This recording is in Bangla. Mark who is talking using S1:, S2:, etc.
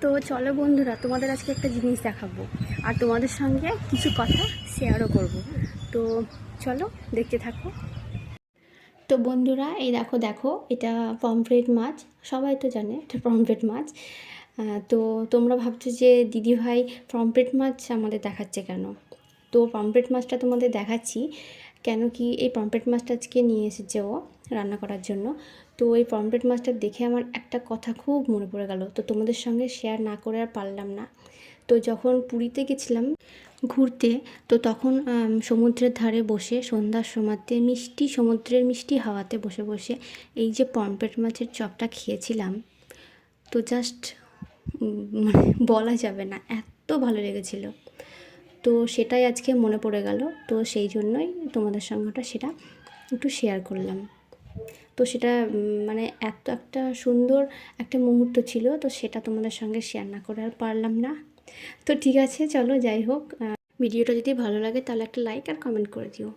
S1: তো চলো বন্ধুরা, তোমাদের আজকে একটা জিনিস দেখাবো আর তোমাদের সঙ্গে কিছু কথা শেয়ারও করব। তো চলো দেখতে থাকো। তো বন্ধুরা, এই দেখো দেখো, এটা পমফ্রেট মাছ। সবাই তো জানে এটা পমফ্রেট মাছ। তো তোমরা ভাবছো যে দিদিভাই পমফ্রেট মাছ আমাদের দেখাচ্ছে কেন? তো পমফ্রেট মাছটা তোমাদের দেখাচ্ছি কেন কি এই পমফ্রেট মাছটা আজকে নিয়ে এসেছে ও রান্না করার জন্য। তো এই পমফ্রেট মাছটা দেখে আমার একটা কথা খুব মনে পড়ে গেল, তো তোমাদের সঙ্গে শেয়ার না করে আর পারলাম না। তো যখন পুরীতে গেছিলাম ঘুরতে, তো তখন সমুদ্রের ধারে বসে সন্ধ্যার সময়তে মিষ্টি সমুদ্রের মিষ্টি হাওয়াতে বসে বসে এই যে পমফ্রেট মাছের চপটা খেয়েছিলাম, তো জাস্ট মানে বলা যাবে না, এত ভালো লেগেছিলো। তো সেটাই আজকে মনে পড়ে গেল, তো সেই জন্যই তোমাদের সঙ্গে সেটা একটু শেয়ার করলাম। তো সেটা মানে এত একটা সুন্দর একটা মুহূর্ত ছিল, তো সেটা তোমাদের সঙ্গে শেয়ার না করে আর পারলাম না। তো ঠিক আছে, চলো যাই হোক, ভিডিওটা যদি ভালো লাগে তাহলে একটা লাইক আর কমেন্ট করে দিও।